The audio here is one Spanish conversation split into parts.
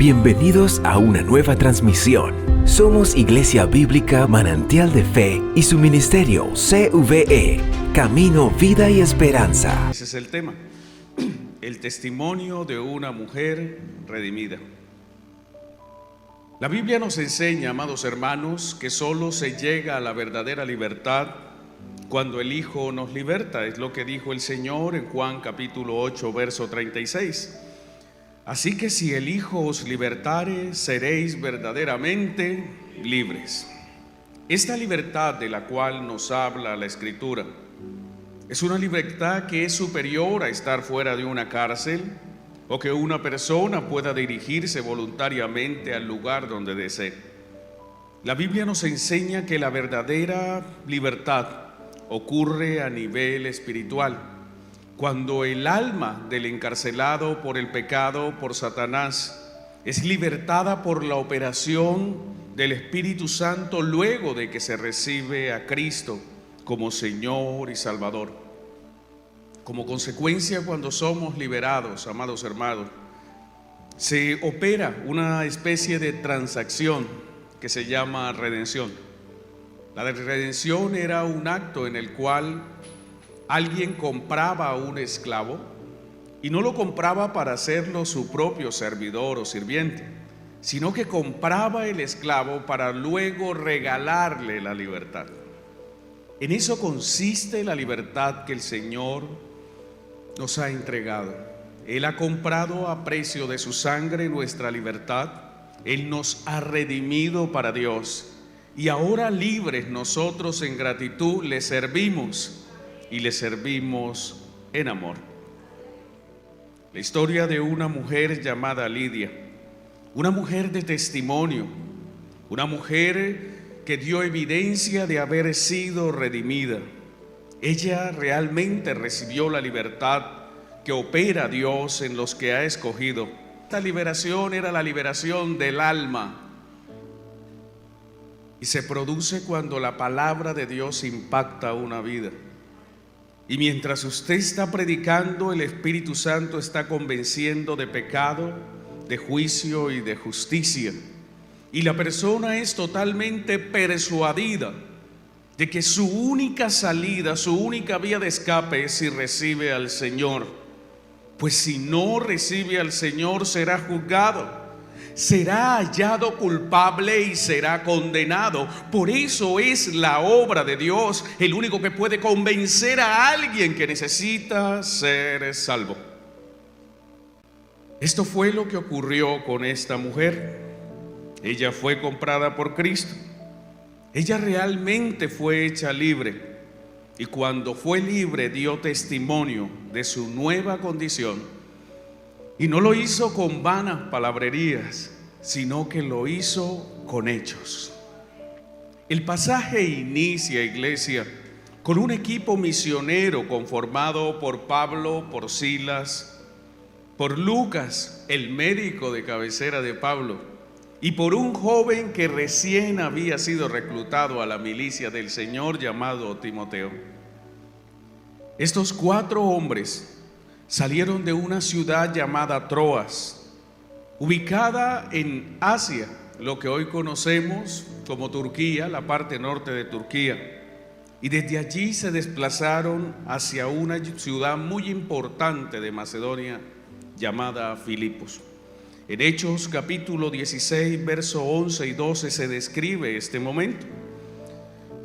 Bienvenidos a una nueva transmisión. Somos Iglesia Bíblica Manantial de Fe y su ministerio CVE, Camino, Vida y Esperanza. Ese es el tema, el testimonio de una mujer redimida. La Biblia nos enseña, amados hermanos, que solo se llega a la verdadera libertad cuando el Hijo nos liberta. Es lo que dijo el Señor en Juan capítulo 8, verso 36. Así que si el Hijo os libertare, seréis verdaderamente libres. Esta libertad de la cual nos habla la Escritura es una libertad que es superior a estar fuera de una cárcel o que una persona pueda dirigirse voluntariamente al lugar donde desee. La Biblia nos enseña que la verdadera libertad ocurre a nivel espiritual, cuando el alma del encarcelado por el pecado, por Satanás, es libertada por la operación del Espíritu Santo luego de que se recibe a Cristo como Señor y Salvador. Como consecuencia, cuando somos liberados, amados hermanos, se opera una especie de transacción que se llama redención. La redención era un acto en el cual alguien compraba a un esclavo y no lo compraba para hacerlo su propio servidor o sirviente, sino que compraba el esclavo para luego regalarle la libertad. En eso consiste la libertad que el Señor nos ha entregado. Él ha comprado a precio de su sangre nuestra libertad. Él nos ha redimido para Dios y ahora libres nosotros en gratitud le servimos y le servimos en amor. La historia de una mujer llamada Lidia, una mujer de testimonio, una mujer que dio evidencia de haber sido redimida. Ella realmente recibió la libertad que opera Dios en los que ha escogido. Esta liberación era la liberación del alma y se produce cuando la palabra de Dios impacta una vida. Y mientras usted está predicando, el Espíritu Santo está convenciendo de pecado, de juicio y de justicia. Y la persona es totalmente persuadida de que su única salida, su única vía de escape es si recibe al Señor. Pues si no recibe al Señor, será juzgado, será hallado culpable y será condenado. Por eso es la obra de Dios el único que puede convencer a alguien que necesita ser salvo. Esto fue lo que ocurrió con esta mujer. Ella fue comprada por Cristo. Ella realmente fue hecha libre. Y cuando fue libre dio testimonio de su nueva condición. Y no lo hizo con vanas palabrerías, sino que lo hizo con hechos. El pasaje inicia, iglesia, con un equipo misionero conformado por Pablo, por Silas, por Lucas, el médico de cabecera de Pablo, y por un joven que recién había sido reclutado a la milicia del Señor llamado Timoteo. Estos 4 hombres salieron de una ciudad llamada Troas, ubicada en Asia, lo que hoy conocemos como Turquía, la parte norte de Turquía. Y desde allí se desplazaron hacia una ciudad muy importante de Macedonia llamada Filipos. En Hechos capítulo 16, verso 11 y 12 se describe este momento.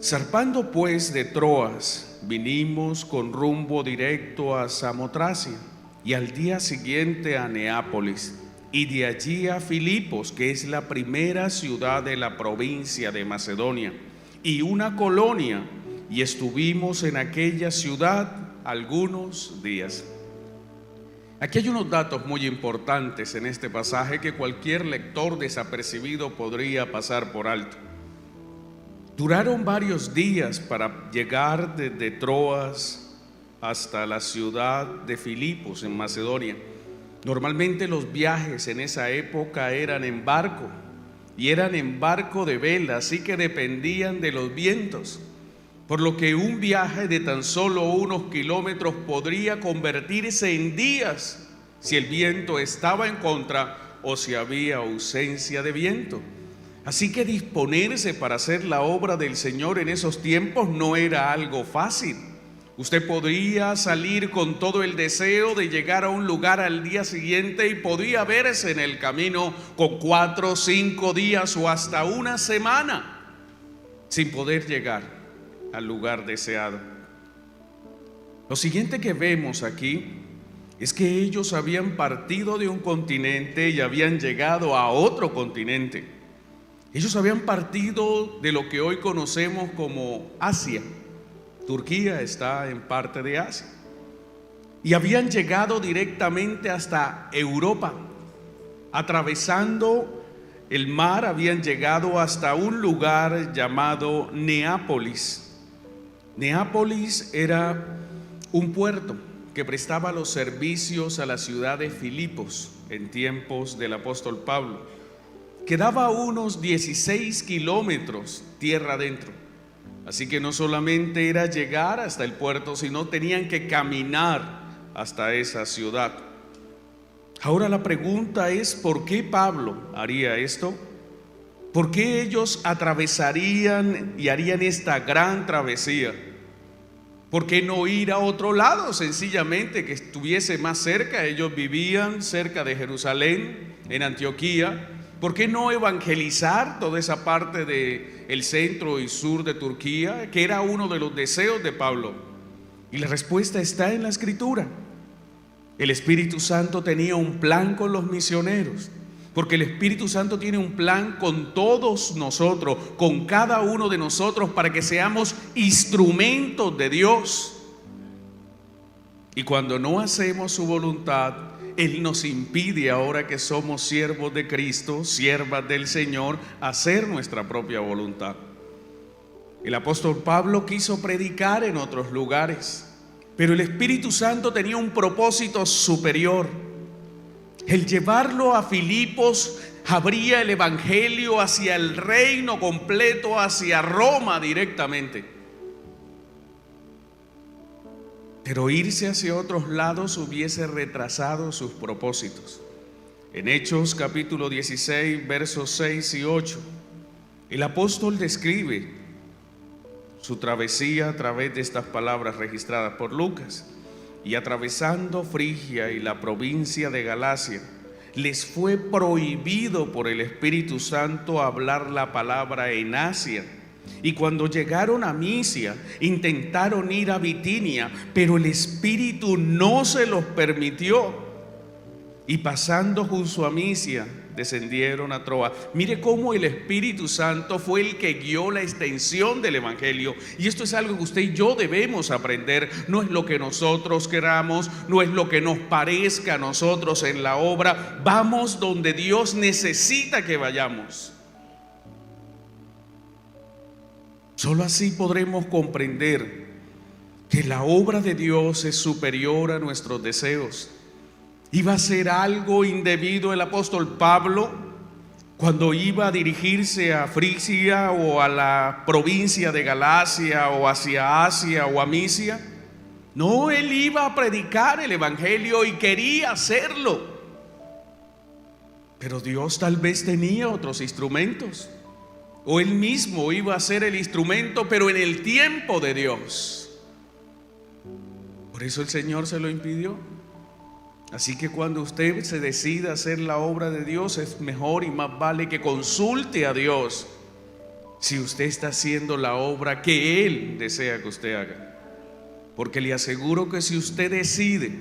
Zarpando pues de Troas, vinimos con rumbo directo a Samotracia y al día siguiente a Neápolis y de allí a Filipos, que es la primera ciudad de la provincia de Macedonia y una colonia, y estuvimos en aquella ciudad algunos días. Aquí hay unos datos muy importantes en este pasaje que cualquier lector desapercibido podría pasar por alto. Duraron varios días para llegar desde Troas hasta la ciudad de Filipos en Macedonia. Normalmente los viajes en esa época eran en barco y eran en barco de vela, así que dependían de los vientos, por lo que un viaje de tan solo unos kilómetros podría convertirse en días si el viento estaba en contra o si había ausencia de viento. Así que disponerse para hacer la obra del Señor en esos tiempos no era algo fácil. Usted podría salir con todo el deseo de llegar a un lugar al día siguiente y podría verse en el camino con 4 o 5 días o hasta una semana sin poder llegar al lugar deseado. Lo siguiente que vemos aquí es que ellos habían partido de un continente y habían llegado a otro continente. Ellos habían partido de lo que hoy conocemos como Asia. Turquía está en parte de Asia. Y habían llegado directamente hasta Europa. Atravesando el mar, habían llegado hasta un lugar llamado Neápolis. Neápolis era un puerto que prestaba los servicios a la ciudad de Filipos en tiempos del apóstol Pablo. Quedaba a unos 16 kilómetros tierra adentro. Así que no solamente era llegar hasta el puerto, sino tenían que caminar hasta esa ciudad. Ahora la pregunta es, ¿por qué Pablo haría esto? ¿Por qué ellos atravesarían y harían esta gran travesía? ¿Por qué no ir a otro lado? Sencillamente que estuviese más cerca. Ellos vivían cerca de Jerusalén, en Antioquía. ¿Por qué no evangelizar toda esa parte del centro y sur de Turquía, que era uno de los deseos de Pablo? Y la respuesta está en la Escritura. El Espíritu Santo tenía un plan con los misioneros, porque el Espíritu Santo tiene un plan con todos nosotros, con cada uno de nosotros, para que seamos instrumentos de Dios. Y cuando no hacemos su voluntad, Él nos impide, ahora que somos siervos de Cristo, siervas del Señor, hacer nuestra propia voluntad. El apóstol Pablo quiso predicar en otros lugares, pero el Espíritu Santo tenía un propósito superior. El llevarlo a Filipos abría el evangelio hacia el reino completo, hacia Roma directamente. Pero irse hacia otros lados hubiese retrasado sus propósitos. En Hechos capítulo 16, versos 6 y 8, el apóstol describe su travesía a través de estas palabras registradas por Lucas. Y atravesando Frigia y la provincia de Galacia, les fue prohibido por el Espíritu Santo hablar la palabra en Asia. Y cuando llegaron a Misia, intentaron ir a Bitinia, pero el Espíritu no se los permitió. Y pasando junto a Misia, descendieron a Troas. Mire cómo el Espíritu Santo fue el que guió la extensión del evangelio. Y esto es algo que usted y yo debemos aprender. No es lo que nosotros queramos, no es lo que nos parezca a nosotros en la obra. Vamos donde Dios necesita que vayamos. Solo así podremos comprender que la obra de Dios es superior a nuestros deseos. Iba a ser algo indebido el apóstol Pablo cuando iba a dirigirse a Frigia o a la provincia de Galacia o hacia Asia o a Misia. No, él iba a predicar el evangelio y quería hacerlo. Pero Dios tal vez tenía otros instrumentos. O él mismo iba a ser el instrumento, pero en el tiempo de Dios. Por eso el Señor se lo impidió. Así que cuando usted se decida hacer la obra de Dios, es mejor y más vale que consulte a Dios si usted está haciendo la obra que Él desea que usted haga. Porque le aseguro que si usted decide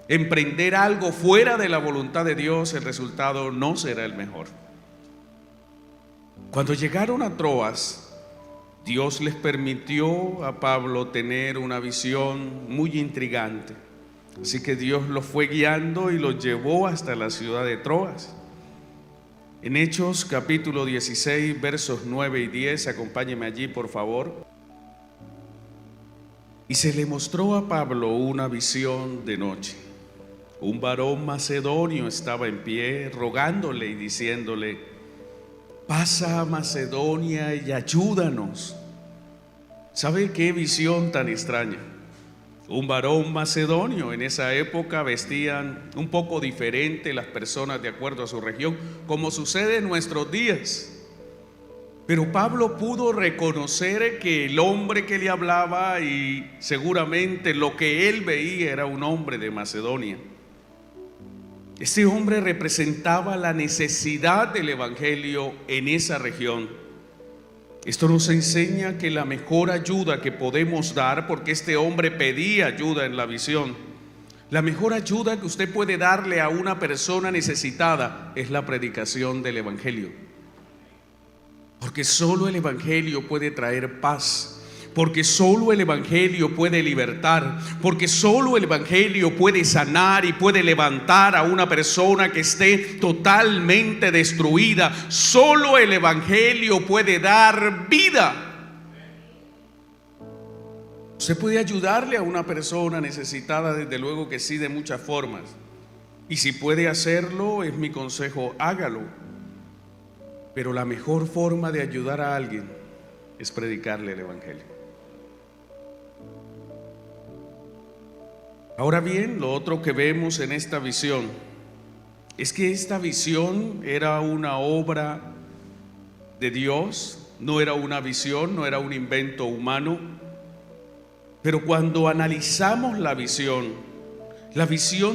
emprender algo fuera de la voluntad de Dios, el resultado no será el mejor. Cuando llegaron a Troas, Dios les permitió a Pablo tener una visión muy intrigante. Así que Dios los fue guiando y los llevó hasta la ciudad de Troas. En Hechos capítulo 16, versos 9 y 10, acompáñeme allí por favor. Y se le mostró a Pablo una visión de noche. Un varón macedonio estaba en pie, rogándole y diciéndole: pasa a Macedonia y ayúdanos. ¿Sabe qué visión tan extraña? un varón macedonio. En esa época vestían un poco diferente las personas de acuerdo a su región, como sucede en nuestros días. Pero Pablo pudo reconocer que el hombre que le hablaba, y seguramente lo que él veía, era un hombre de Macedonia. Este hombre representaba la necesidad del evangelio en esa región. Esto nos enseña que la mejor ayuda que podemos dar, porque este hombre pedía ayuda en la visión, la mejor ayuda que usted puede darle a una persona necesitada es la predicación del evangelio. Porque solo el evangelio puede traer paz. Porque solo el evangelio puede libertar, porque solo el evangelio puede sanar y puede levantar a una persona que esté totalmente destruida. Solo el evangelio puede dar vida. Se puede ayudarle a una persona necesitada, desde luego que sí, de muchas formas. Y si puede hacerlo, es mi consejo, hágalo. Pero la mejor forma de ayudar a alguien es predicarle el evangelio. Ahora bien, lo otro que vemos en esta visión es que esta visión era una obra de Dios, no era una visión, no era un invento humano. Pero cuando analizamos la visión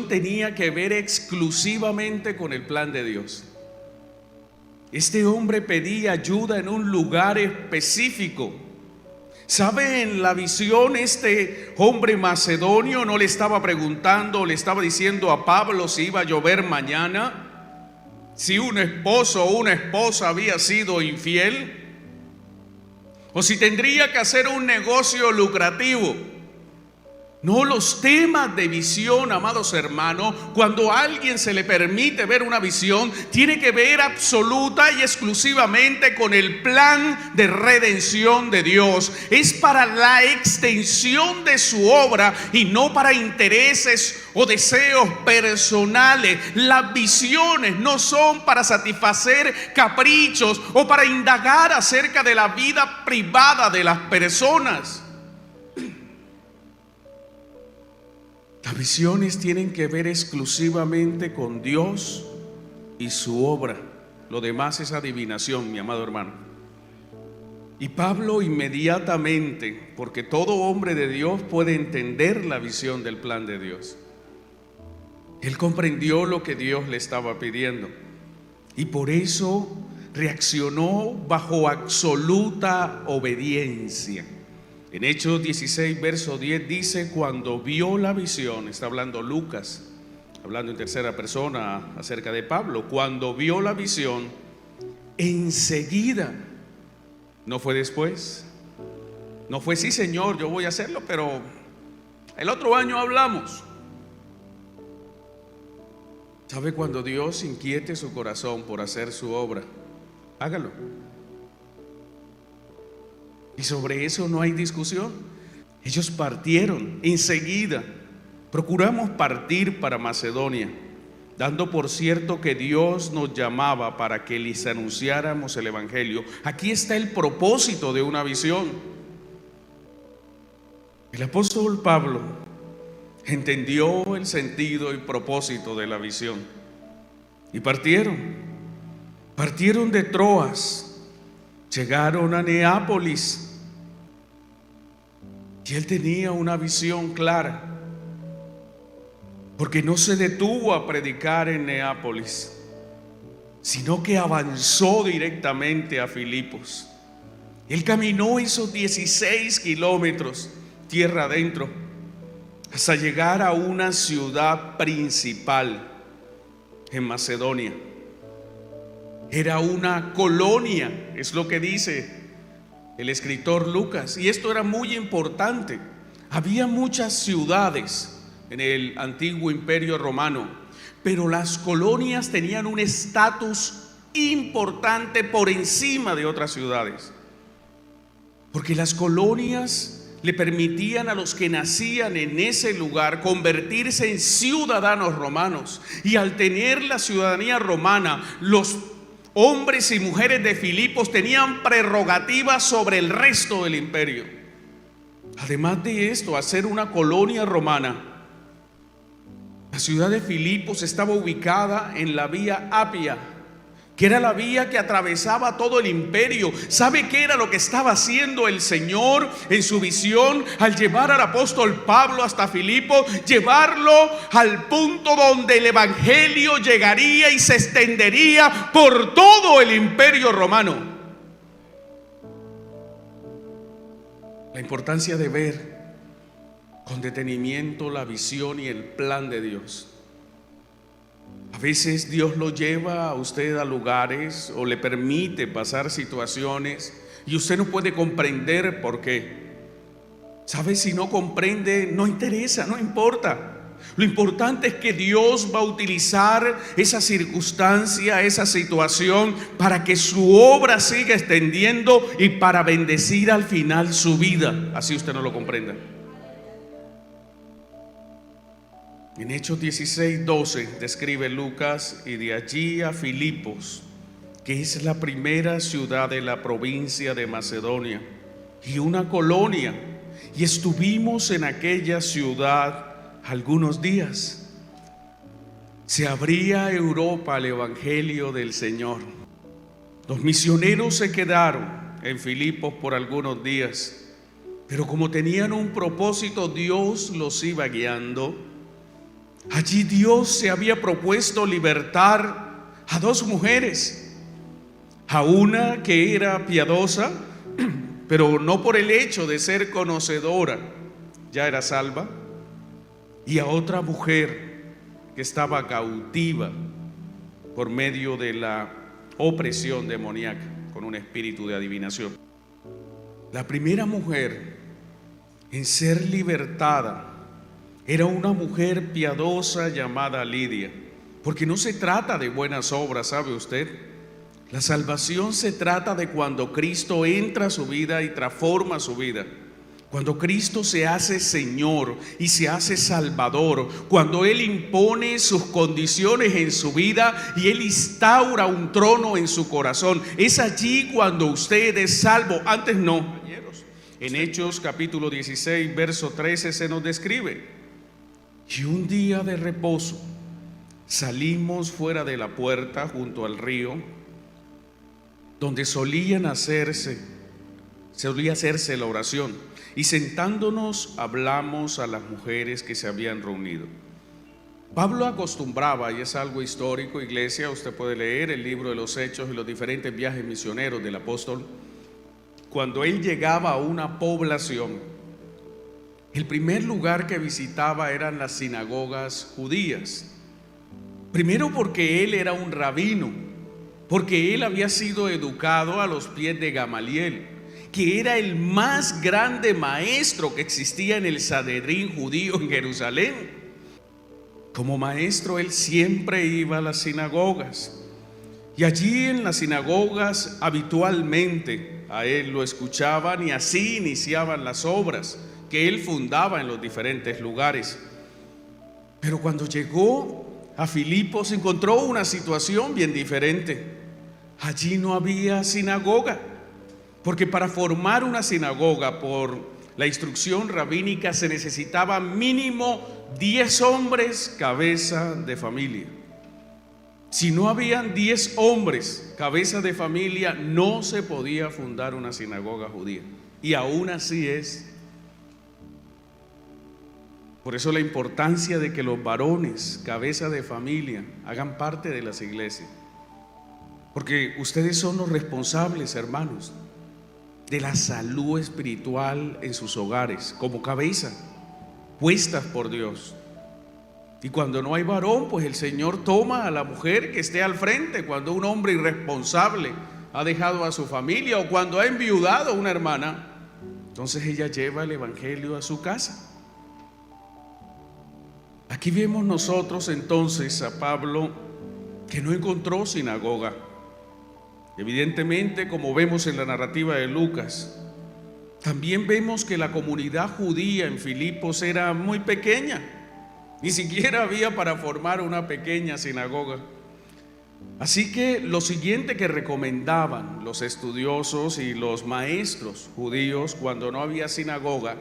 tenía que ver exclusivamente con el plan de Dios. Este hombre pedía ayuda en un lugar específico. ¿Sabe? En la visión este hombre macedonio no le estaba preguntando, le estaba diciendo a Pablo si iba a llover mañana, si un esposo o una esposa había sido infiel, o si tendría que hacer un negocio lucrativo. No, los temas de visión, amados hermanos, cuando a alguien se le permite ver una visión, tiene que ver absoluta y exclusivamente con el plan de redención de Dios. Es para la extensión de su obra y no para intereses o deseos personales. Las visiones no son para satisfacer caprichos o para indagar acerca de la vida privada de las personas. Las visiones tienen que ver exclusivamente con Dios y su obra. Lo demás es adivinación, mi amado hermano. Y Pablo inmediatamente, porque todo hombre de Dios puede entender la visión del plan de Dios, él comprendió lo que Dios le estaba pidiendo y por eso reaccionó bajo absoluta obediencia. En Hechos 16, verso 10 dice: cuando vio la visión, está hablando Lucas, hablando en tercera persona acerca de Pablo, cuando vio la visión, enseguida, no fue después, no fue sí Señor, yo voy a hacerlo, pero el otro año hablamos. ¿Sabe? Cuando Dios inquiete su corazón por hacer su obra, hágalo. Y sobre eso no hay discusión. Ellos partieron enseguida. Procuramos partir para Macedonia, dando por cierto que Dios nos llamaba para que les anunciáramos el evangelio. Aquí está el propósito de una visión. El apóstol Pablo entendió el sentido y propósito de la visión y partieron de Troas. Llegaron a Neápolis y él tenía una visión clara, porque no se detuvo a predicar en Neápolis, sino que avanzó directamente a Filipos. Él caminó esos 16 kilómetros tierra adentro hasta llegar a una ciudad principal en Macedonia. Era una colonia, es lo que dice el escritor Lucas, y esto era muy importante. Había muchas ciudades en el antiguo imperio romano, pero las colonias tenían un estatus importante por encima de otras ciudades, porque las colonias le permitían a los que nacían en ese lugar convertirse en ciudadanos romanos, y al tener la ciudadanía romana, los hombres y mujeres de Filipos tenían prerrogativas sobre el resto del imperio. Además de esto, a ser una colonia romana, la ciudad de Filipos estaba ubicada en la vía Apia, que era la vía que atravesaba todo el imperio. ¿Sabe qué era lo que estaba haciendo el Señor en su visión al llevar al apóstol Pablo hasta Filipos? Llevarlo al punto donde el evangelio llegaría y se extendería por todo el imperio romano. La importancia de ver con detenimiento la visión y el plan de Dios. A veces Dios lo lleva a usted a lugares o le permite pasar situaciones y usted no puede comprender por qué. ¿Sabe? Si no comprende, no interesa, no importa. Lo importante es que Dios va a utilizar esa circunstancia, esa situación, para que su obra siga extendiendo y para bendecir al final su vida. Así usted no lo comprenda. En Hechos 16:12 describe Lucas: y de allí a Filipos, que es la primera ciudad de la provincia de Macedonia y una colonia, y estuvimos en aquella ciudad algunos días. Se abría a Europa el evangelio del Señor. Los misioneros se quedaron en Filipos por algunos días, pero como tenían un propósito, Dios los iba guiando. Allí Dios se había propuesto libertar a dos mujeres, a una que era piadosa, pero no por el hecho de ser conocedora, ya era salva, y a otra mujer que estaba cautiva por medio de la opresión demoníaca, con un espíritu de adivinación. La primera mujer en ser libertada era una mujer piadosa llamada Lidia, porque no se trata de buenas obras, ¿sabe usted? La salvación se trata de cuando Cristo entra a su vida y transforma su vida. Cuando Cristo se hace Señor y se hace Salvador, cuando Él impone sus condiciones en su vida y Él instaura un trono en su corazón. Es allí cuando usted es salvo, antes no. En Hechos capítulo 16, verso 13 se nos describe: y un día de reposo salimos fuera de la puerta junto al río, donde solía hacerse la oración, y sentándonos hablamos a las mujeres que se habían reunido. Pablo acostumbraba, y es algo histórico, iglesia, usted puede leer el libro de los Hechos y los diferentes viajes misioneros del apóstol. Cuando él llegaba a una población, el primer lugar que visitaba eran las sinagogas judías. Primero porque él era un rabino, porque él había sido educado a los pies de Gamaliel, que era el más grande maestro que existía en el Sanedrín judío en Jerusalén. Como maestro él siempre iba a las sinagogas, y allí en las sinagogas habitualmente a él lo escuchaban, y así iniciaban las obras que él fundaba en los diferentes lugares. Pero cuando llegó a Filipos encontró una situación bien diferente. Allí no había sinagoga, porque para formar una sinagoga por la instrucción rabínica se necesitaba mínimo 10 hombres cabeza de familia. Si no habían 10 hombres cabeza de familia, no se podía fundar una sinagoga judía. Y aún así es. Por eso la importancia de que los varones, cabeza de familia, hagan parte de las iglesias. Porque ustedes son los responsables, hermanos, de la salud espiritual en sus hogares, como cabeza, puestas por Dios. Y cuando no hay varón, pues el Señor toma a la mujer que esté al frente. Cuando un hombre irresponsable ha dejado a su familia, o cuando ha enviudado a una hermana, entonces ella lleva el evangelio a su casa. Aquí vemos nosotros entonces a Pablo que no encontró sinagoga. Evidentemente, como vemos en la narrativa de Lucas, también vemos que la comunidad judía en Filipos era muy pequeña. Ni siquiera había para formar una pequeña sinagoga. Así que lo siguiente que recomendaban los estudiosos y los maestros judíos cuando no había sinagoga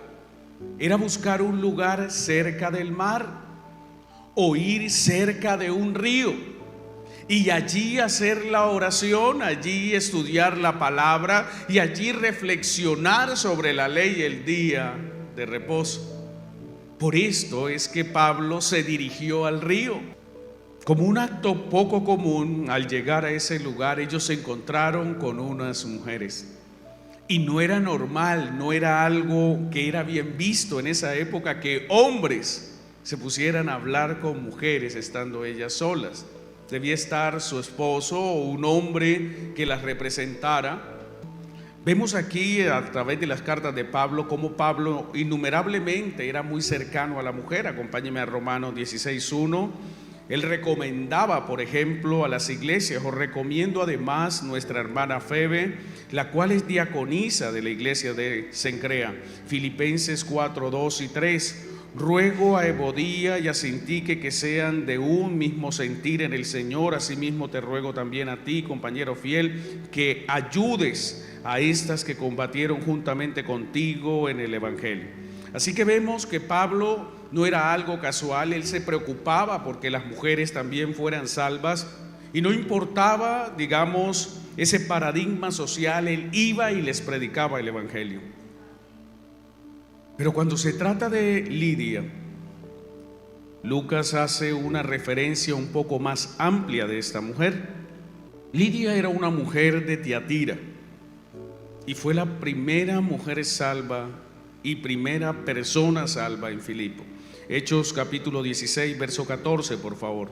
era buscar un lugar cerca del mar o ir cerca de un río y allí hacer la oración, allí estudiar la palabra y allí reflexionar sobre la ley el día de reposo. Por esto es que Pablo se dirigió al río. Como un acto poco común, al llegar a ese lugar, ellos se encontraron con unas mujeres. Y no era normal, no era algo que era bien visto en esa época que hombres se pusieran a hablar con mujeres estando ellas solas. Debía estar su esposo o un hombre que las representara. Vemos aquí a través de las cartas de Pablo cómo Pablo innumerablemente era muy cercano a la mujer. Acompáñeme a Romanos 16:1. Él recomendaba, por ejemplo, a las iglesias, o recomiendo además nuestra hermana Febe, la cual es diaconisa de la iglesia de Cencrea. Filipenses 4:2 y 3. Ruego a Evodía y a Sintique que sean de un mismo sentir en el Señor. Asimismo te ruego también a ti, compañero fiel, que ayudes a estas que combatieron juntamente contigo en el Evangelio. Así que vemos que Pablo no era algo casual, él se preocupaba porque las mujeres también fueran salvas y no importaba, digamos, ese paradigma social, él iba y les predicaba el Evangelio. Pero cuando se trata de Lidia, Lucas hace una referencia un poco más amplia de esta mujer. Lidia era una mujer de Tiatira y fue la primera mujer salva y primera persona salva en Filipo. Hechos capítulo 16, verso 14, por favor.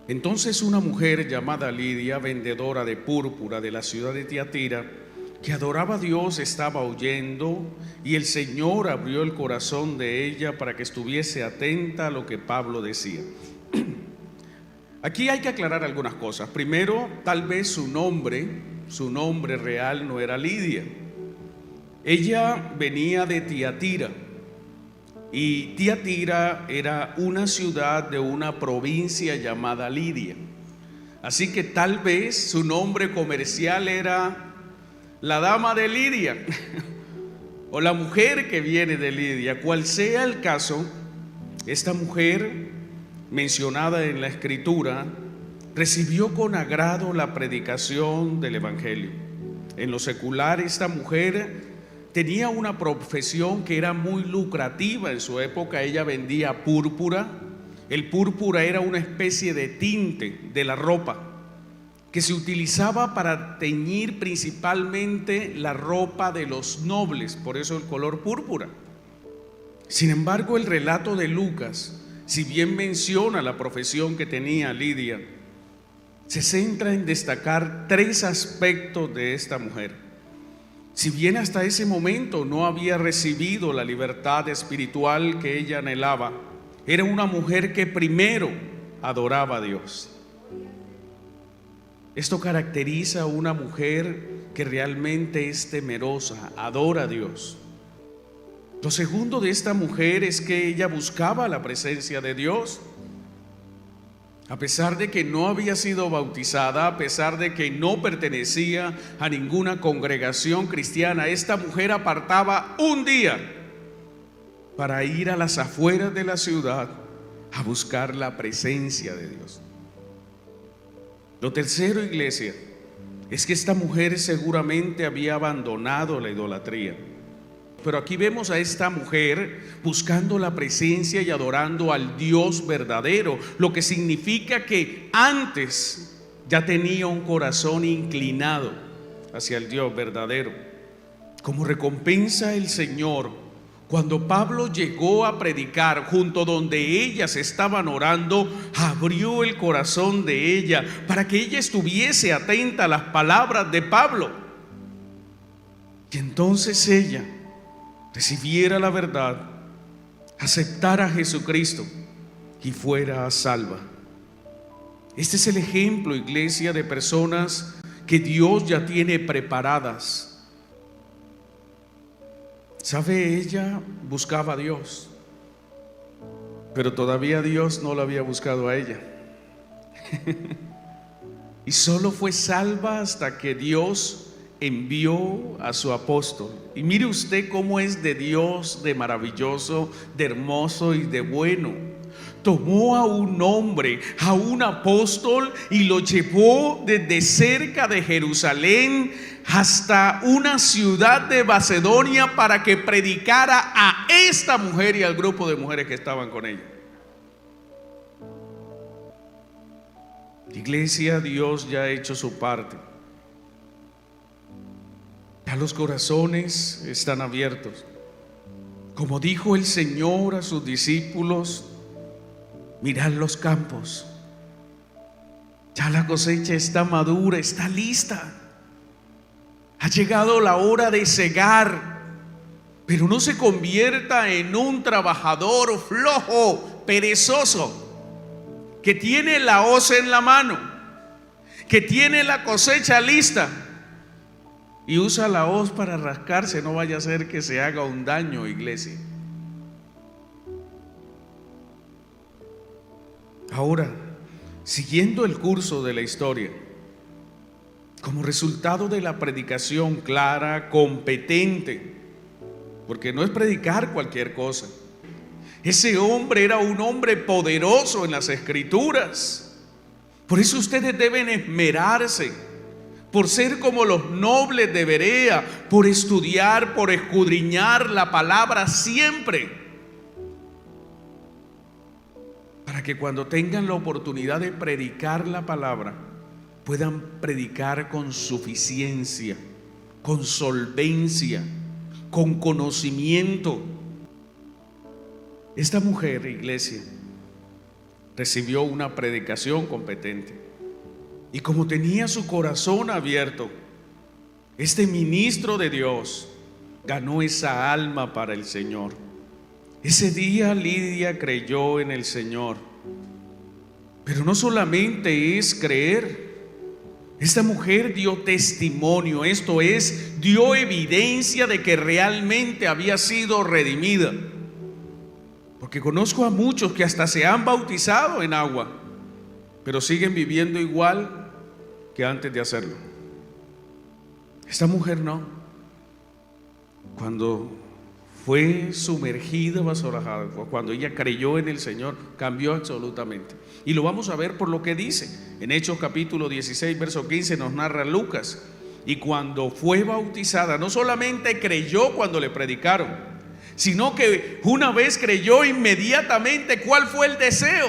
Entonces una mujer llamada Lidia, vendedora de púrpura de la ciudad de Tiatira, que adoraba a Dios, estaba oyendo, y el Señor abrió el corazón de ella para que estuviese atenta a lo que Pablo decía. Aquí hay que aclarar algunas cosas. Primero, tal vez su nombre real no era Lidia. Ella venía de Tiatira, y Tiatira era una ciudad de una provincia llamada Lidia. Así que tal vez su nombre comercial era la dama de Lidia o la mujer que viene de Lidia. Cual sea el caso, esta mujer mencionada en la Escritura recibió con agrado la predicación del Evangelio. En lo secular, esta mujer tenía una profesión que era muy lucrativa en su época. Ella vendía púrpura. El púrpura era una especie de tinte de la ropa que se utilizaba para teñir principalmente la ropa de los nobles, por eso el color púrpura. Sin embargo, el relato de Lucas, si bien menciona la profesión que tenía Lidia, se centra en destacar tres aspectos de esta mujer. Si bien hasta ese momento no había recibido la libertad espiritual que ella anhelaba, era una mujer que primero adoraba a Dios. Esto caracteriza a una mujer que realmente es temerosa, adora a Dios. Lo segundo de esta mujer es que ella buscaba la presencia de Dios. A pesar de que no había sido bautizada, a pesar de que no pertenecía a ninguna congregación cristiana, esta mujer apartaba un día para ir a las afueras de la ciudad a buscar la presencia de Dios. Lo tercero, iglesia, es que esta mujer seguramente había abandonado la idolatría. Pero aquí vemos a esta mujer buscando la presencia y adorando al Dios verdadero, lo que significa que antes ya tenía un corazón inclinado hacia el Dios verdadero. Como recompensa, el Señor, cuando Pablo llegó a predicar junto donde ellas estaban orando, abrió el corazón de ella para que ella estuviese atenta a las palabras de Pablo. Y entonces ella recibiera la verdad, aceptara a Jesucristo y fuera salva. Este es el ejemplo, iglesia, de personas que Dios ya tiene preparadas. ¿Sabe? Ella buscaba a Dios, pero todavía Dios no la había buscado a ella. Y solo fue salva hasta que Dios envió a su apóstol. Y mire usted cómo es de Dios, de maravilloso, de hermoso y de bueno. Tomó a un hombre, a un apóstol, y lo llevó desde cerca de Jerusalén hasta una ciudad de Macedonia para que predicara a esta mujer y al grupo de mujeres que estaban con ella. Iglesia, Dios ya ha hecho su parte. Ya los corazones están abiertos. Como dijo el Señor a sus discípulos: mirad los campos, ya la cosecha está madura, está lista. Ha llegado la hora de segar, pero no se convierta en un trabajador flojo, perezoso, que tiene la hoz en la mano, que tiene la cosecha lista y usa la hoz para rascarse. No vaya a ser que se haga un daño, iglesia. Ahora, siguiendo el curso de la historia, como resultado de la predicación clara, competente, porque no es predicar cualquier cosa. Ese hombre era un hombre poderoso en las Escrituras. Por eso ustedes deben esmerarse por ser como los nobles de Berea, por estudiar, por escudriñar la palabra siempre, para que cuando tengan la oportunidad de predicar la palabra, puedan predicar con suficiencia, con solvencia, con conocimiento. Esta mujer, iglesia, recibió una predicación competente, y como tenía su corazón abierto, este ministro de Dios ganó esa alma para el Señor. Ese día Lidia creyó en el Señor. Pero no solamente es creer. Esta mujer dio testimonio, esto es, dio evidencia de que realmente había sido redimida. Porque conozco a muchos que hasta se han bautizado en agua, pero siguen viviendo igual que antes de hacerlo. Esta mujer no. Cuando fue sumergida bajo las aguas, cuando ella creyó en el Señor, cambió absolutamente. Y lo vamos a ver por lo que dice. En Hechos capítulo 16, verso 15 nos narra Lucas. Y cuando fue bautizada, no solamente creyó cuando le predicaron, sino que una vez creyó inmediatamente. ¿Cuál fue el deseo?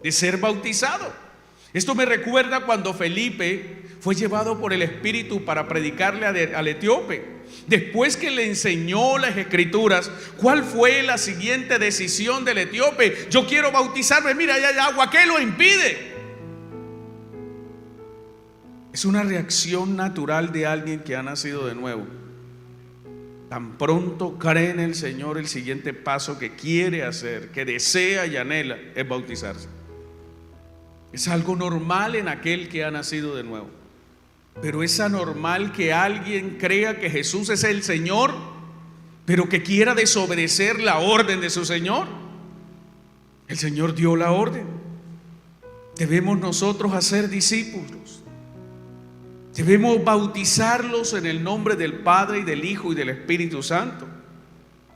De ser bautizado. Esto me recuerda cuando Felipe fue llevado por el Espíritu para predicarle al etíope. Después que le enseñó las Escrituras, ¿cuál fue la siguiente decisión del etíope? Yo quiero bautizarme, mira, allá hay agua, ¿qué lo impide? Es una reacción natural de alguien que ha nacido de nuevo. Tan pronto cree en el Señor, el siguiente paso que quiere hacer, que desea y anhela, es bautizarse. Es algo normal en aquel que ha nacido de nuevo. Pero es anormal que alguien crea que Jesús es el Señor, pero que quiera desobedecer la orden de su Señor. El Señor dio la orden. Debemos nosotros hacer discípulos. Debemos bautizarlos en el nombre del Padre y del Hijo y del Espíritu Santo.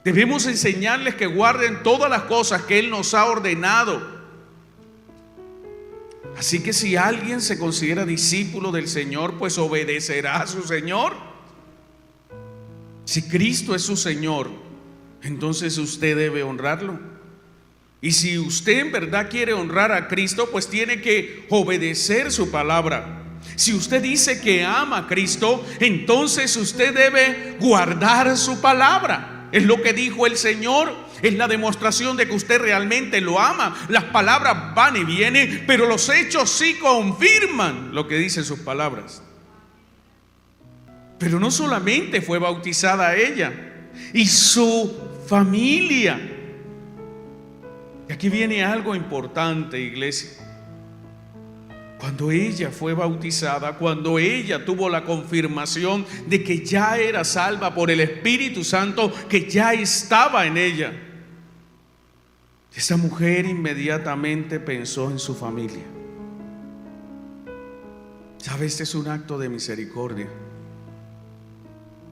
Debemos enseñarles que guarden todas las cosas que Él nos ha ordenado. Así que si alguien se considera discípulo del Señor, pues obedecerá a su Señor. Si Cristo es su Señor, entonces usted debe honrarlo. Y si usted en verdad quiere honrar a Cristo, pues tiene que obedecer su palabra. Si usted dice que ama a Cristo, entonces usted debe guardar su palabra. Es lo que dijo el Señor. Es la demostración de que usted realmente lo ama. Las palabras van y vienen, pero los hechos sí confirman lo que dicen sus palabras. Pero no solamente fue bautizada ella y su familia. Y aquí viene algo importante, iglesia. Cuando ella fue bautizada, cuando ella tuvo la confirmación de que ya era salva por el Espíritu Santo, que ya estaba en ella, esa mujer inmediatamente pensó en su familia. ¿Sabe? Este es un acto de misericordia.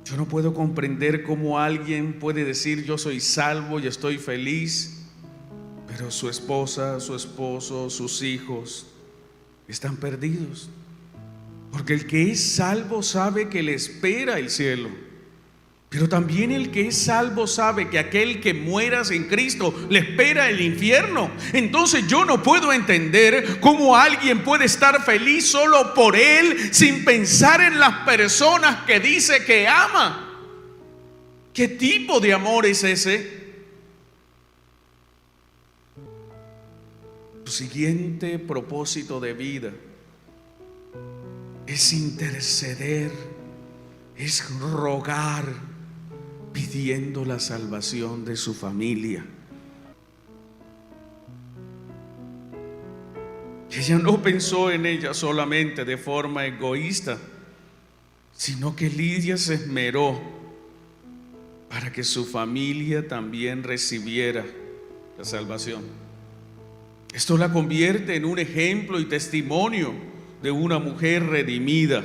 Yo no puedo comprender cómo alguien puede decir yo soy salvo y estoy feliz, pero su esposa, su esposo, sus hijos están perdidos. Porque el que es salvo sabe que le espera el cielo, pero también el que es salvo sabe que aquel que muera sin Cristo le espera el infierno. Entonces yo no puedo entender cómo alguien puede estar feliz solo por él, sin pensar en las personas que dice que ama. ¿Qué tipo de amor es ese? Tu siguiente propósito de vida es interceder, es rogar, pidiendo la salvación de su familia. Ella no pensó en ella solamente de forma egoísta, sino que Lidia se esmeró para que su familia también recibiera la salvación. Esto la convierte en un ejemplo y testimonio de una mujer redimida.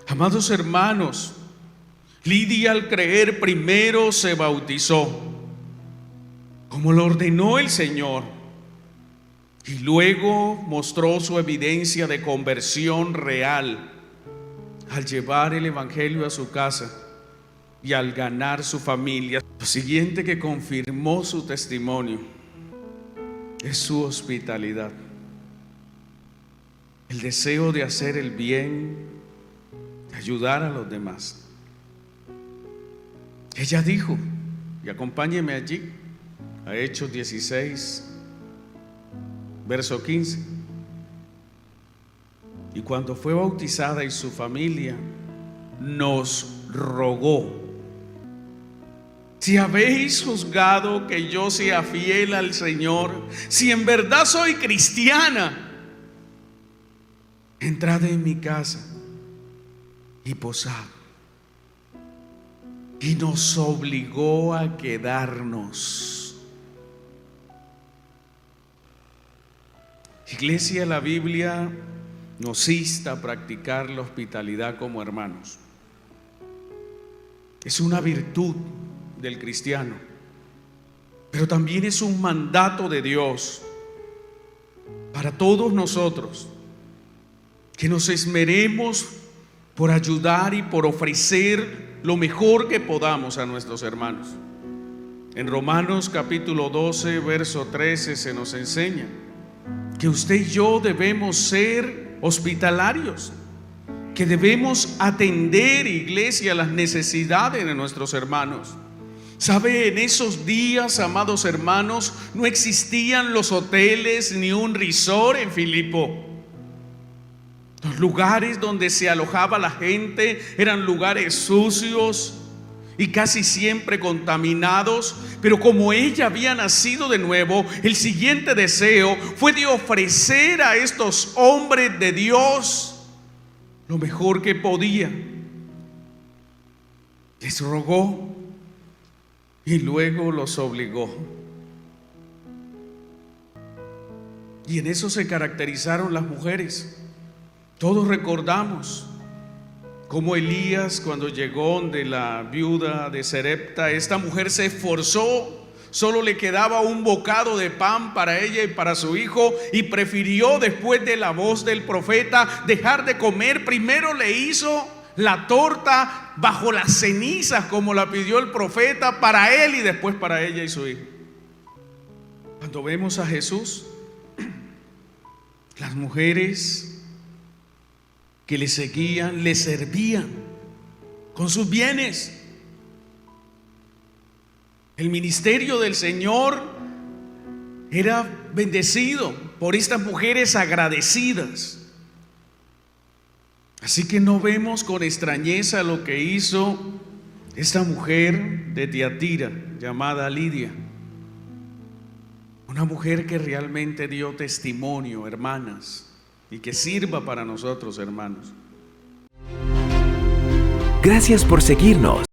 Amados hermanos, Lidia al creer primero se bautizó, como lo ordenó el Señor, y luego mostró su evidencia de conversión real al llevar el evangelio a su casa y al ganar su familia. Lo siguiente que confirmó su testimonio es su hospitalidad, el deseo de hacer el bien, de ayudar a los demás. Ella dijo, y acompáñeme allí, a Hechos 16, verso 15. Y cuando fue bautizada y su familia, nos rogó: si habéis juzgado que yo sea fiel al Señor, si en verdad soy cristiana, entrad en mi casa y posad. Y nos obligó a quedarnos. Iglesia, la Biblia nos insta a practicar la hospitalidad como hermanos. Es una virtud del cristiano, pero también es un mandato de Dios para todos nosotros, que nos esmeremos por ayudar y por ofrecer lo mejor que podamos a nuestros hermanos. En Romanos capítulo 12, verso 13 se nos enseña que usted y yo debemos ser hospitalarios, que debemos atender, iglesia, las necesidades de nuestros hermanos. ¿Sabe? En esos días, amados hermanos, no existían los hoteles ni un resort en Filipo. Los lugares donde se alojaba la gente eran lugares sucios y casi siempre contaminados. Pero como ella había nacido de nuevo, el siguiente deseo fue de ofrecer a estos hombres de Dios lo mejor que podía. Les rogó y luego los obligó. Y en eso se caracterizaron las mujeres. Todos recordamos cómo Elías, cuando llegó de la viuda de Sarepta, esta mujer se esforzó. Solo le quedaba un bocado de pan para ella y para su hijo, y prefirió, después de la voz del profeta, dejar de comer. Primero le hizo la torta bajo las cenizas, como la pidió el profeta, para él y después para ella y su hijo. Cuando vemos a Jesús, las mujeres que le seguían, le servían con sus bienes. El ministerio del Señor era bendecido por estas mujeres agradecidas. Así que no vemos con extrañeza lo que hizo esta mujer de Tiatira llamada Lidia. Una mujer que realmente dio testimonio, hermanas, y que sirva para nosotros, hermanos. Gracias por seguirnos.